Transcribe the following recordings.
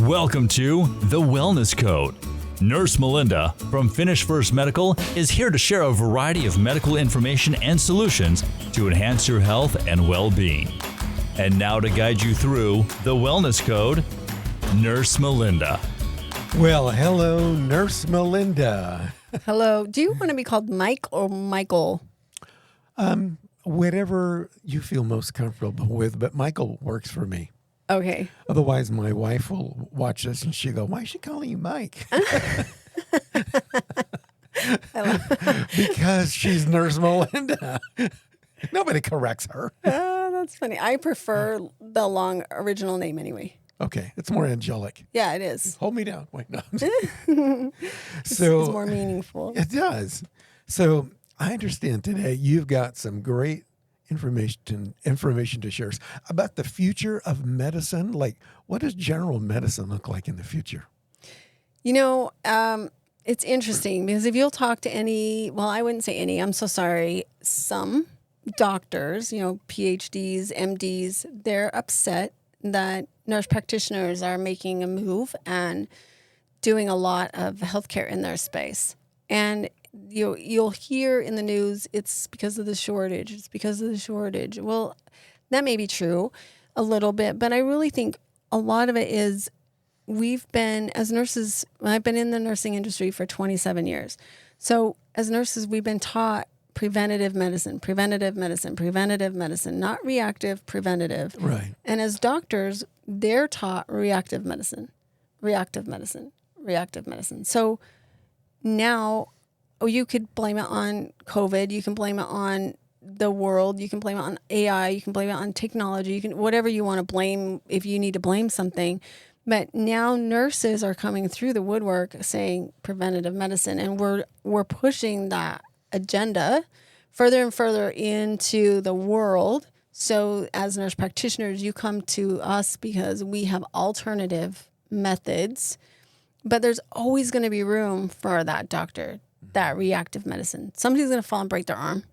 Welcome to The Wellness Code. Nurse Melinda from Finish First Medical is here to share a variety of medical information and solutions to enhance your health and well-being. And now to guide you through The Wellness Code, Nurse Melinda. Well, hello, Nurse Melinda. Hello. Do you want to be called Mike or Michael? Whatever you feel most comfortable with, but Michael works for me. Okay. Otherwise, my wife will watch this and she'll go, "Why is she calling you Mike?" Because she's Nurse Melinda. Nobody corrects her. That's funny. I prefer the long original name anyway. Okay, it's more angelic. Yeah, it is. Hold me down. Wait, no. It's more meaningful. It does. So I understand today you've got some great information to share us about the future of medicine. Like, what does general medicine look like in the future? You know, it's interesting because if you'll talk to I wouldn't say any, I'm so sorry, some doctors, PhDs, MDs, they're upset that nurse practitioners are making a move and doing a lot of healthcare in their space. And you'll hear in the news, it's because of the shortage. It's because of the shortage. Well, that may be true a little bit, but I really think a lot of it is we've been, as nurses, I've been in the nursing industry for 27 years. So as nurses, we've been taught preventative medicine, not reactive, preventative. Right. And as doctors, they're taught reactive medicine. So now, you could blame it on COVID. You can blame it on the world. You can blame it on AI. You can blame it on technology. You can whatever you want to blame if you need to blame something. But now nurses are coming through the woodwork saying preventative medicine, and we're pushing that agenda further and further into the world. So as nurse practitioners, you come to us because we have alternative methods, but there's always going to be room for that doctor. That reactive medicine. Somebody's going to fall and break their arm.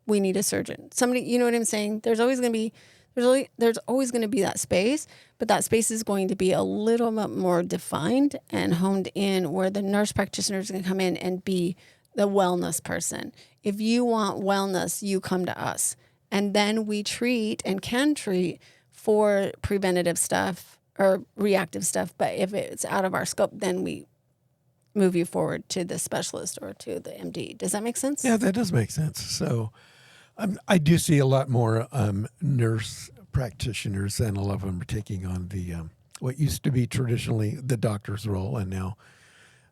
We need a surgeon. Somebody, you know what I'm saying? There's always going to be that space, but that space is going to be a little bit more defined and honed in where the nurse practitioner is going to come in and be the wellness person. If you want wellness, you come to us. And then we treat and can treat for preventative stuff or reactive stuff. But if it's out of our scope, then we move you forward to the specialist or to the MD. Does that make sense? Yeah, that does make sense. So I do see a lot more nurse practitioners, and a lot of them are taking on the what used to be traditionally the doctor's role, and now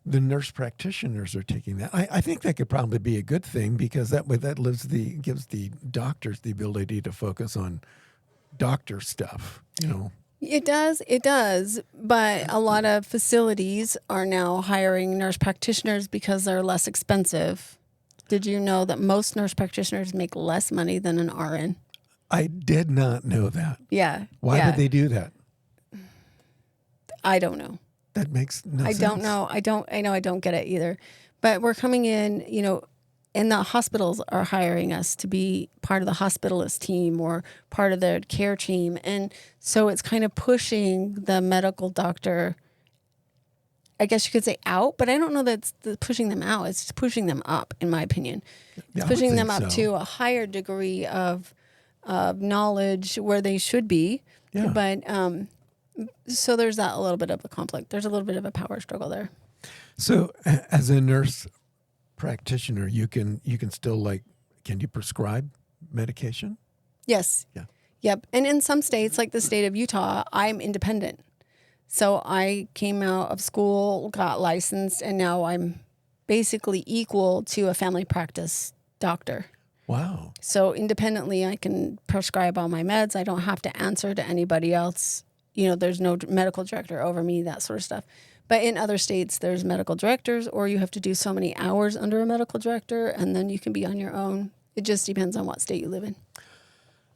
the nurse practitioners are taking that. I think that could probably be a good thing because that way gives the doctors the ability to focus on doctor stuff, It does. But a lot of facilities are now hiring nurse practitioners because they're less expensive. Did you know that most nurse practitioners make less money than an RN? I did not know that. Yeah. Why did they do that? I don't know. That makes no sense. I don't know. I don't get it either. But we're coming in, and the hospitals are hiring us to be part of the hospitalist team or part of their care team. And so it's kind of pushing the medical doctor, I guess you could say out, but I don't know that it's pushing them out. It's just pushing them up, in my opinion. It's pushing them up to a higher degree of knowledge where they should be. Yeah. But so there's that a little bit of a conflict. There's a little bit of a power struggle there. So as a nurse practitioner, you can still can you prescribe medication? Yes. Yeah. Yep. And in some states, like the state of Utah, I'm independent. So I came out of school, got licensed, and now I'm basically equal to a family practice doctor. Wow. So independently, I can prescribe all my meds. I don't have to answer to anybody else. There's no medical director over me, that sort of stuff. But in other states, there's medical directors, or you have to do so many hours under a medical director, and then you can be on your own. It just depends on what state you live in.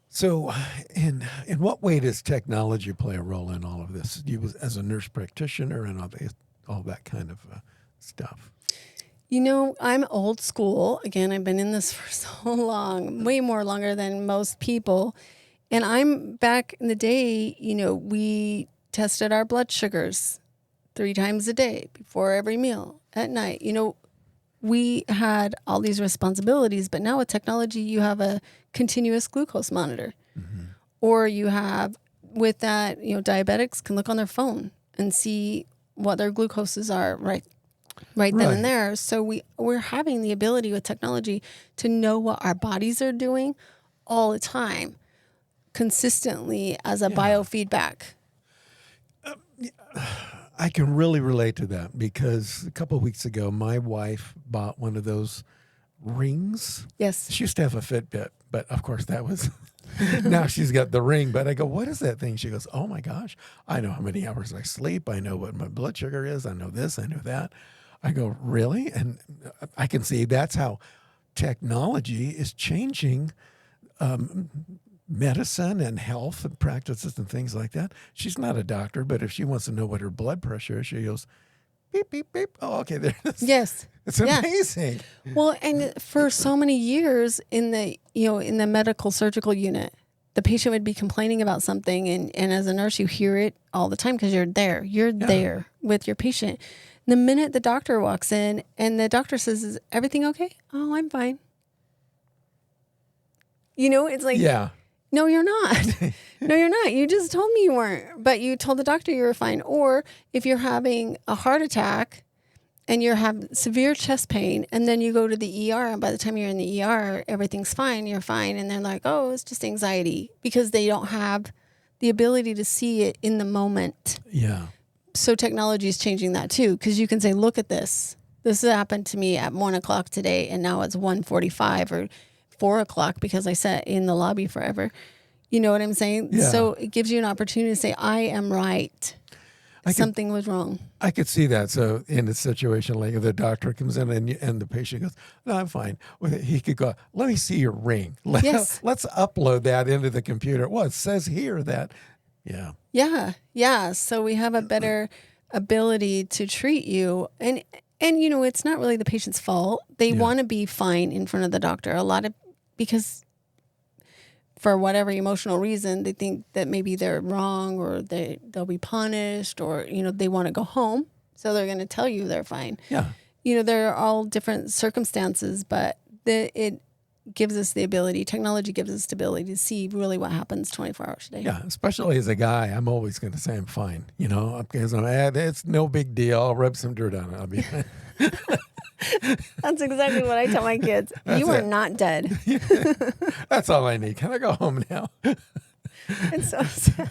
So in what way does technology play a role in all of this? You as a nurse practitioner and all that kind of stuff. I'm old school. Again, I've been in this for so long, way more longer than most people. And I'm back in the day, we tested our blood sugars 3 times a day, before every meal, at night. We had all these responsibilities, but now with technology, you have a continuous glucose monitor. Or you have, with that, diabetics can look on their phone and see what their glucoses are right then and there. So we're having the ability with technology to know what our bodies are doing all the time, consistently as a biofeedback. I can really relate to that because a couple of weeks ago, my wife bought one of those rings. Yes. She used to have a Fitbit, but of course that was, now she's got the ring. But I go, what is that thing? She goes, oh my gosh, I know how many hours I sleep. I know what my blood sugar is. I know this, I know that. I go, really? And I can see that's how technology is changing medicine and health and practices and things like that. She's not a doctor, but if she wants to know what her blood pressure is, she goes, beep, beep, beep. Oh, okay, there it is. Yes. It's amazing. Well, and for so many years in the medical surgical unit, the patient would be complaining about something, and as a nurse, you hear it all the time because you're there. You're there with your patient. The minute the doctor walks in and the doctor says, is everything okay? Oh, I'm fine. It's like, no, you're not. No, you're not. You just told me you weren't, but you told the doctor you were fine. Or if you're having a heart attack and you have severe chest pain and then you go to the ER, and by the time you're in the ER, everything's fine, you're fine. And they're like, oh, it's just anxiety, because they don't have the ability to see it in the moment. Yeah. So technology is changing that too, because you can say, look at this. This happened to me at 1:00 today, and now it's 1:45 or 4:00 because I sat in the lobby forever. You know what I'm saying? Yeah. So it gives you an opportunity to say, I am right. Something was wrong. I could see that. So in a situation like if the doctor comes in and the patient goes, no, I'm fine. Well, he could go, let me see your ring. Yes. Let's upload that into the computer. Well, it says here that, Yeah. So we have a better ability to treat you. And it's not really the patient's fault. They want to be fine in front of the doctor. Because for whatever emotional reason, they think that maybe they're wrong, or they'll be punished, or, they want to go home. So they're going to tell you they're fine. Yeah. There are all different circumstances, but it gives us the ability, technology gives us the ability to see really what happens 24 hours a day. Yeah, especially as a guy, I'm always going to say I'm fine, because it's no big deal. I'll rub some dirt on it. I'll be fine. That's exactly what I tell my kids. You are not dead. That's all I need. Can I go home now? It's so sad.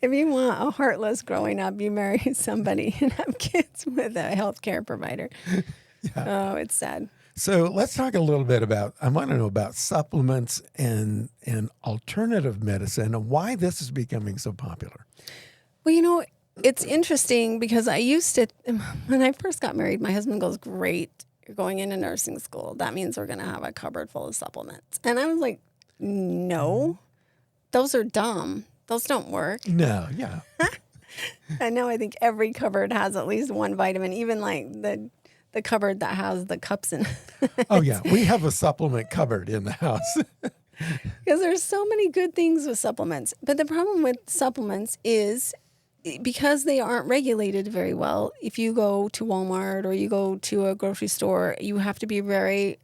If you want a heartless growing up, you marry somebody and have kids with a healthcare provider. Yeah. Oh, it's sad. So let's talk a little bit I want to know about supplements and alternative medicine and why this is becoming so popular. Well, it's interesting because I used to, when I first got married, my husband goes, great, you're going into nursing school. That means we're going to have a cupboard full of supplements. And I was like, no, those are dumb. Those don't work. No, yeah. And now I think every cupboard has at least one vitamin, even like the cupboard that has the cups in it. Oh, yeah. We have a supplement cupboard in the house. Because there's so many good things with supplements. But the problem with supplements is because they aren't regulated very well. If you go to Walmart or you go to a grocery store, you have to be very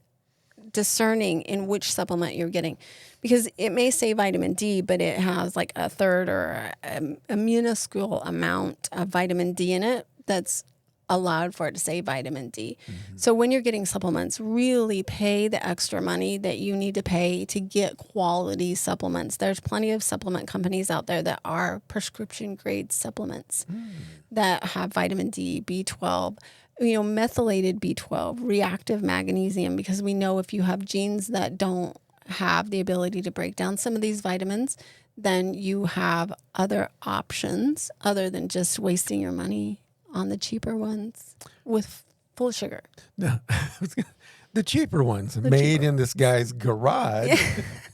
discerning in which supplement you're getting. Because it may say vitamin D, but it has like a third or a minuscule amount of vitamin D in it that's allowed for it to say vitamin D. Mm-hmm. So when you're getting supplements, really pay the extra money that you need to pay to get quality supplements. There's plenty of supplement companies out there that are prescription grade supplements that have vitamin D, B12, methylated B12, reactive magnesium, because we know if you have genes that don't have the ability to break down some of these vitamins, then you have other options other than just wasting your money on the cheaper ones with full sugar. No, the cheaper ones made in this guy's garage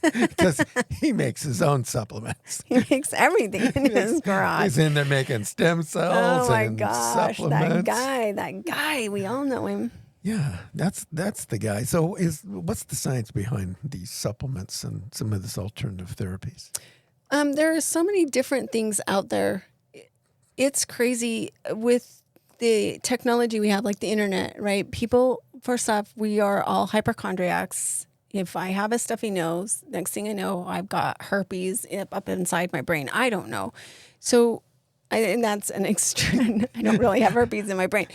because he makes his own supplements. He makes everything in his garage. He's in there making stem cells. Oh my and gosh, supplements. that guy, we all know him. Yeah, that's the guy. So what's the science behind these supplements and some of this alternative therapies? There are so many different things out there. it's crazy with the technology we have, like the internet, right? People, first off, we are all hypochondriacs. If I have a stuffy nose, next thing I know, I've got herpes up inside my brain. I don't know. So, and that's an extreme. I don't really have herpes in my brain.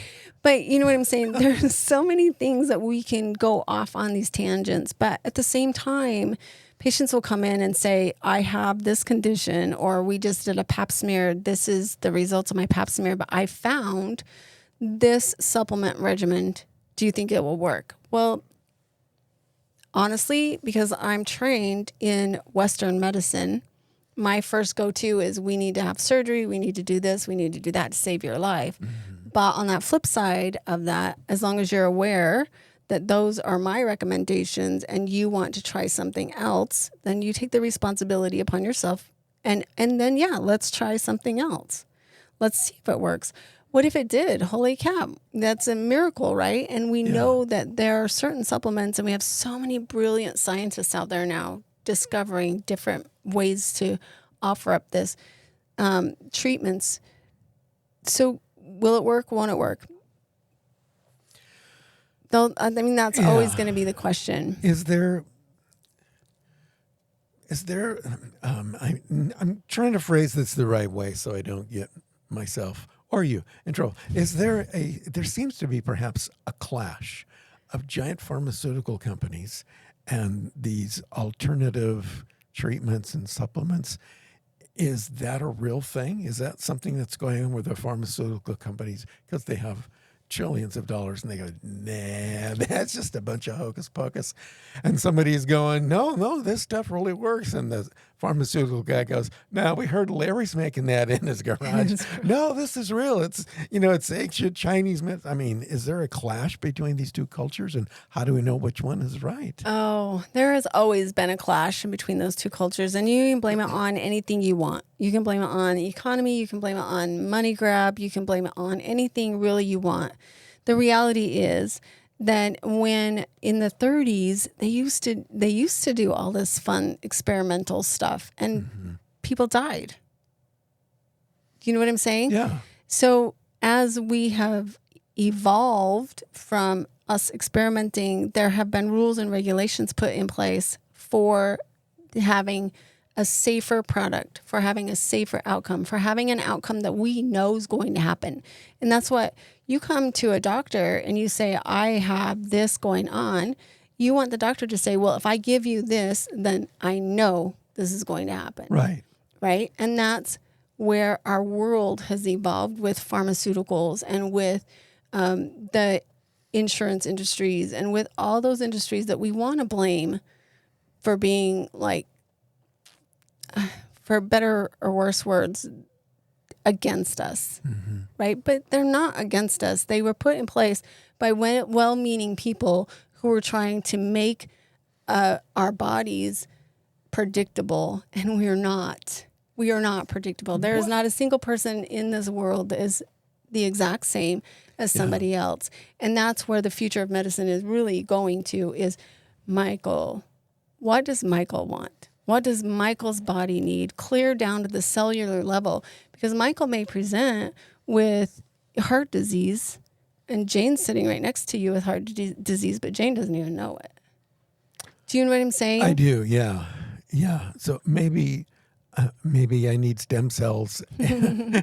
But you know what I'm saying? There's so many things that we can go off on these tangents. But at the same time, patients will come in and say, I have this condition, or we just did a pap smear. This is the results of my pap smear, but I found this supplement regimen. Do you think it will work? Well, honestly, because I'm trained in Western medicine, my first go-to is we need to have surgery, we need to do this, we need to do that to save your life. Mm-hmm. But on that flip side of that, as long as you're aware that those are my recommendations and you want to try something else, then you take the responsibility upon yourself. And then, yeah, let's try something else. Let's see if it works. What if it did? Holy cow. That's a miracle, right? And we know that there are certain supplements, and we have so many brilliant scientists out there now discovering different ways to offer up this treatments. So will it work? Won't it work? I mean, that's always going to be the question. Is there, I'm trying to phrase this the right way so I don't get myself or you in trouble. There seems to be perhaps a clash of giant pharmaceutical companies and these alternative treatments and supplements. Is that a real thing? Is that something that's going on with the pharmaceutical companies because they have trillions of dollars and they go, nah, that's just a bunch of hocus pocus? And somebody is going, no, this stuff really works. And the pharmaceutical guy goes, no, we heard Larry's making that in his garage. No, this is real. It's ancient Chinese myth. I mean, is there a clash between these two cultures, and how do we know which one is right? Oh, there has always been a clash in between those two cultures, and you can blame it on anything you want. You can blame it on the economy. You can blame it on money grab. You can blame it on anything really you want. The reality is that when in the 30s they used to do all this fun experimental stuff, and people died. You know what I'm saying? Yeah. So as we have evolved from us experimenting, there have been rules and regulations put in place for having a safer product, for having a safer outcome, for having an outcome that we know is going to happen. And that's what you come to a doctor and you say, I have this going on. You want the doctor to say, well, if I give you this, then I know this is going to happen. Right. Right. And that's where our world has evolved with pharmaceuticals and with the insurance industries and with all those industries that we want to blame for being like, for better or worse words, against us, right? But they're not against us. They were put in place by well-meaning people who were trying to make our bodies predictable, and we are not. We are not predictable. There is not a single person in this world that is the exact same as somebody else. And that's where the future of medicine is really going to is, Michael, what does Michael want? What does Michael's body need? Clear down to the cellular level. Because Michael may present with heart disease, and Jane's sitting right next to you with heart disease, but Jane doesn't even know it. Do you know what I'm saying? I do, yeah. Yeah. So maybe I need stem cells and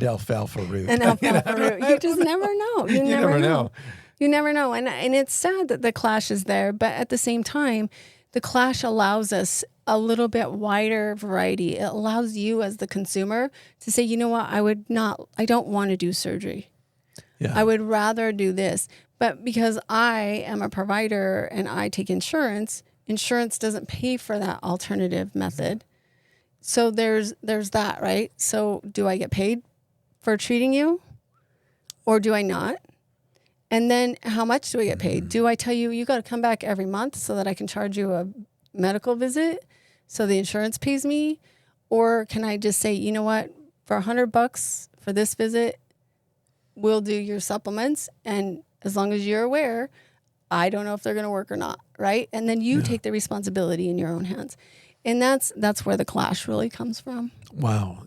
alfalfa root. And alfalfa root. You just never know. You never know. You never know. And it's sad that the clash is there, but at the same time, the clash allows us a little bit wider variety. It allows you as the consumer to say, you know what, I don't want to do surgery. Yeah. I would rather do this. But because I am a provider and I take insurance doesn't pay for that alternative method. So there's that, right? So do I get paid for treating you or do I not? And then how much do I get paid? Do I tell you, you got to come back every month so that I can charge you a medical visit so the insurance pays me? Or can I just say, you know what, for $100 for this visit, we'll do your supplements. And as long as you're aware, I don't know if they're going to work or not, right? And then you take the responsibility in your own hands. And that's where the clash really comes from. Wow.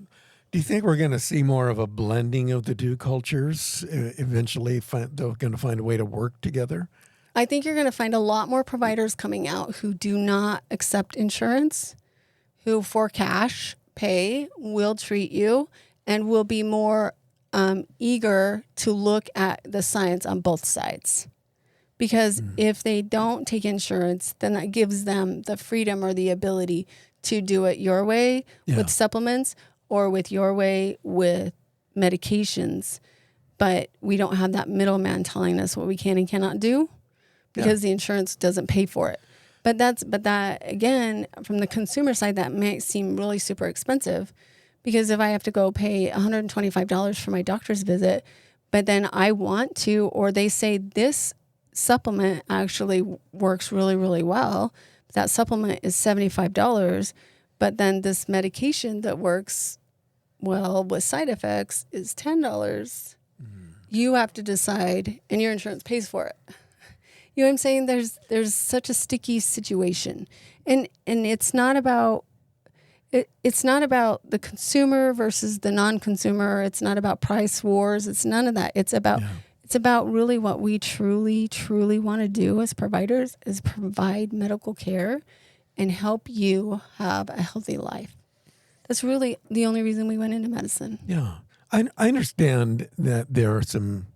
Do you think we're going to see more of a blending of the two cultures? Eventually, they're going to find a way to work together? I think you're going to find a lot more providers coming out who do not accept insurance, who for cash pay will treat you and will be more eager to look at the science on both sides. Because if they don't take insurance, then that gives them the freedom or the ability to do it your way with supplements or with your way with medications. But we don't have that middleman telling us what we can and cannot do because the insurance doesn't pay for it. But that again, from the consumer side, that may seem really super expensive, because if I have to go pay $125 for my doctor's visit, but then I want to, or they say this supplement actually works really, really well, that supplement is $75, but then this medication that works well with side effects is $10. You have to decide, and your insurance pays for it. You know what I'm saying? There's such a sticky situation, and it's not about it's not about the consumer versus the non-consumer. It's not about price wars. It's none of that. It's about really what we truly, truly want to do as providers is provide medical care and help you have a healthy life. That's really the only reason we went into medicine. Yeah. I understand that there are some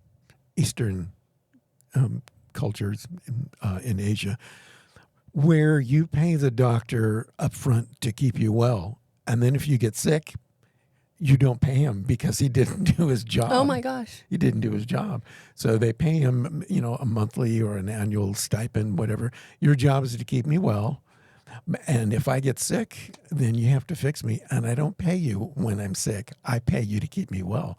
Eastern cultures in Asia where you pay the doctor up front to keep you well. And then if you get sick, you don't pay him because he didn't do his job. Oh, my gosh. He didn't do his job. So they pay him, a monthly or an annual stipend, whatever. Your job is to keep me well. And if I get sick, then you have to fix me. And I don't pay you when I'm sick. I pay you to keep me well.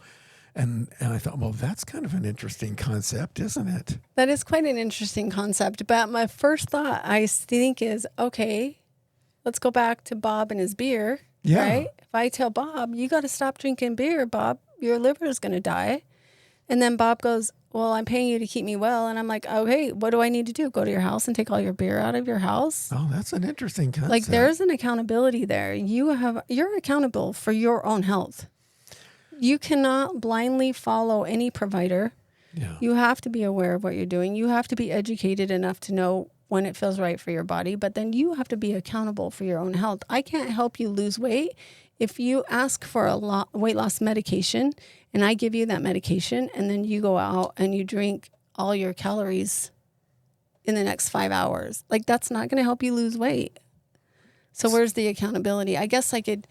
And I thought, well, that's kind of an interesting concept, isn't it? That is quite an interesting concept. But my first thought, I think, is, okay, let's go back to Bob and his beer. Yeah. Right? If I tell Bob, you got to stop drinking beer, Bob, your liver is going to die. And then Bob goes, well, I'm paying you to keep me well. And I'm like, okay, what do I need to do? Go to your house and take all your beer out of your house? Oh, that's an interesting concept. Like, there's an accountability there. You're accountable for your own health. You cannot blindly follow any provider. Yeah. You have to be aware of what you're doing. You have to be educated enough to know when it feels right for your body, but then you have to be accountable for your own health. I can't help you lose weight if you ask for a weight loss medication and I give you that medication and then you go out and you drink all your calories in the next 5 hours. Like, that's not going to help you lose weight. So where's the accountability? I guess I could,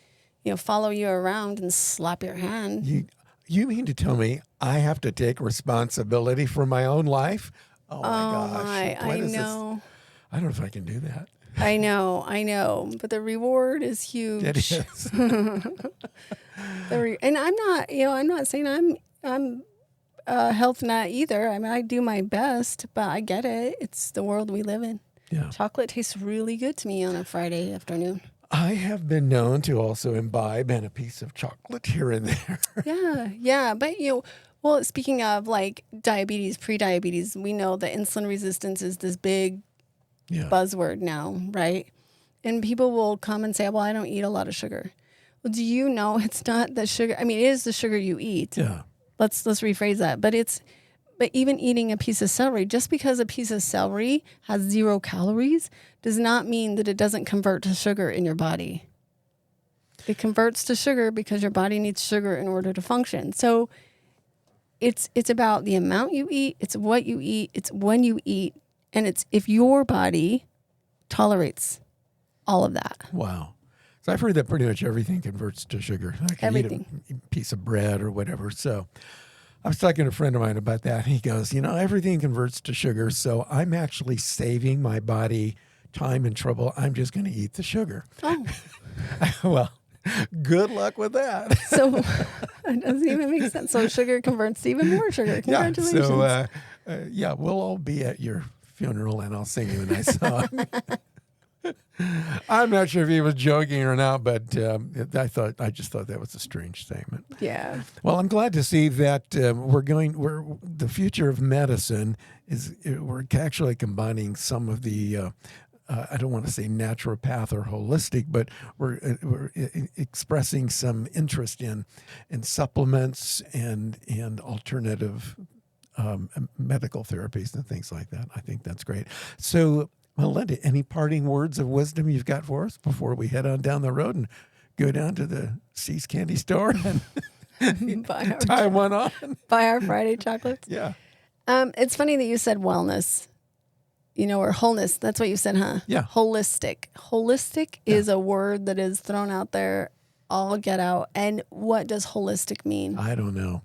follow you around and slap your hand. You mean to tell me I have to take responsibility for my own life? Oh, my gosh. I know. I don't know if I can do that. I know. But the reward is huge. It is. And I'm not saying I'm a health nut either. I mean, I do my best, but I get it. It's the world we live in. Yeah. Chocolate tastes really good to me on a Friday afternoon. I have been known to also imbibe and a piece of chocolate here and there. Yeah. But, well, speaking of like diabetes, pre-diabetes, we know that insulin resistance is this big buzzword now, right? And people will come and say, well, I don't eat a lot of sugar. Well, do you know it's not the sugar? I mean, it is the sugar you eat. Yeah. Let's rephrase that. But even eating a piece of celery, just because a piece of celery has 0 calories does not mean that it doesn't convert to sugar in your body. It converts to sugar because your body needs sugar in order to function. So it's about the amount you eat, it's what you eat, it's when you eat, and it's if your body tolerates all of that. Wow. So I've heard that pretty much everything converts to sugar. I can Everything. eat a piece of bread or whatever. So I was talking to a friend of mine about that. He goes, everything converts to sugar. So I'm actually saving my body time and trouble. I'm just going to eat the sugar. Oh. Well, good luck with that. So it doesn't even make sense. So sugar converts to even more sugar. Congratulations. So, we'll all be at your funeral and I'll sing you a nice song. I'm not sure if he was joking or not, but I just thought that was a strange statement. Yeah. Well, I'm glad to see that the future of medicine is we're actually combining some of the I don't want to say naturopath or holistic, but we're expressing some interest in supplements and alternative medical therapies and things like that. I think that's great. So, Melinda, any parting words of wisdom you've got for us before we head on down the road and go down to the C's Candy Store and tie one on? Buy our Friday chocolates? Yeah. It's funny that you said wellness, or wholeness. That's what you said, huh? Yeah. Holistic. Holistic is a word that is thrown out there, all get out. And what does holistic mean? I don't know.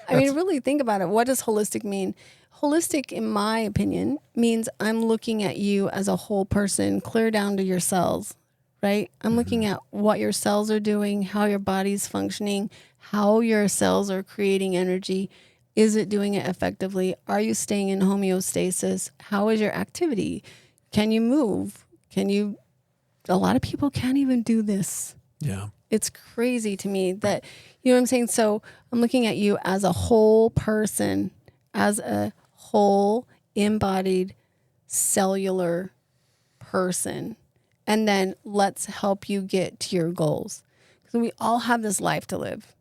I mean, really think about it. What does holistic mean? Holistic, in my opinion, means I'm looking at you as a whole person, clear down to your cells, right? I'm looking at what your cells are doing, how your body's functioning, how your cells are creating energy. Is it doing it effectively? Are you staying in homeostasis? How is your activity? Can you move? A lot of people can't even do this. Yeah. It's crazy to me that, you know what I'm saying? So I'm looking at you as a whole person, as a whole embodied cellular person. And then let's help you get to your goals. Because we all have this life to live,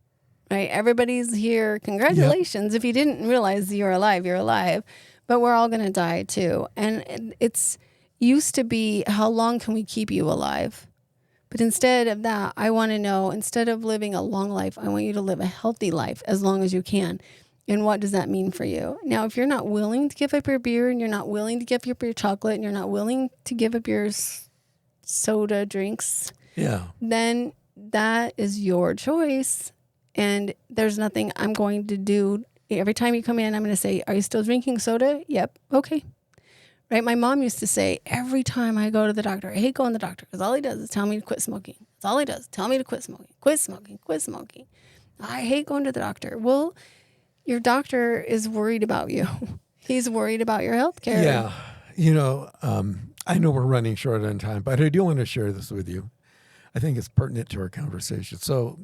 right? Everybody's here. Congratulations. Yep. If you didn't realize you're alive, you're alive. But we're all going to die too. And it's used to be, how long can we keep you alive? But instead of that, I want to know, instead of living a long life, I want you to live a healthy life as long as you can. And what does that mean for you? Now, if you're not willing to give up your beer, and you're not willing to give up your chocolate, and you're not willing to give up your soda drinks, then that is your choice. And there's nothing I'm going to do. Every time you come in, I'm going to say, are you still drinking soda? Yep. Okay. Right? My mom used to say, every time I go to the doctor, I hate going to the doctor because all he does is tell me to quit smoking. That's all he does. Tell me to quit smoking, quit smoking, quit smoking. I hate going to the doctor. Well, your doctor is worried about you. He's worried about your health care. Yeah. I know we're running short on time, but I do want to share this with you. I think it's pertinent to our conversation. So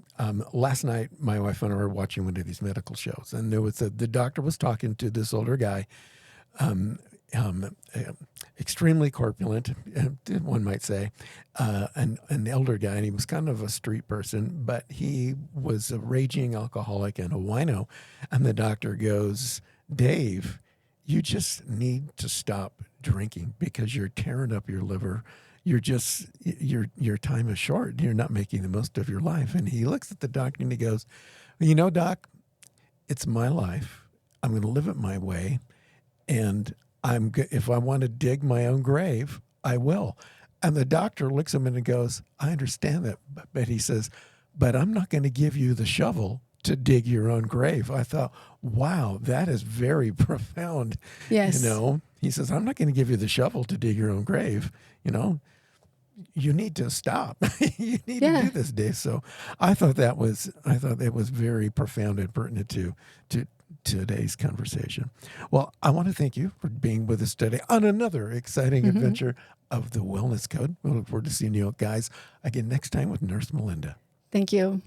last night, my wife and I were watching one of these medical shows, and there was the doctor was talking to this older guy, extremely corpulent, one might say, an elder guy, and he was kind of a street person, but he was a raging alcoholic and a wino. And the doctor goes, Dave, you just need to stop drinking because you're tearing up your liver. You're just, your time is short. You're not making the most of your life. And he looks at the doctor and he goes, well, Doc, it's my life. I'm going to live it my way. And if I want to dig my own grave, I will. And the doctor looks at him and goes, I understand that. But he says, but I'm not going to give you the shovel to dig your own grave. I thought, wow, that is very profound. Yes. He says, I'm not going to give you the shovel to dig your own grave. You need to stop. You need to do this, Dave. So I thought that was very profound and pertinent to today's conversation. Well, I want to thank you for being with us today on another exciting adventure of the Wellness Code. We look forward to seeing you guys again next time with Nurse Melinda. Thank you.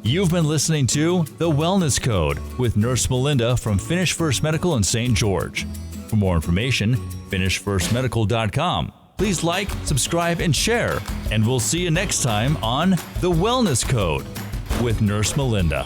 You've been listening to The Wellness Code with Nurse Melinda from Finish First Medical in St. George. For more information, finishfirstmedical.com. Please like, subscribe, and share. And we'll see you next time on The Wellness Code with Nurse Melinda.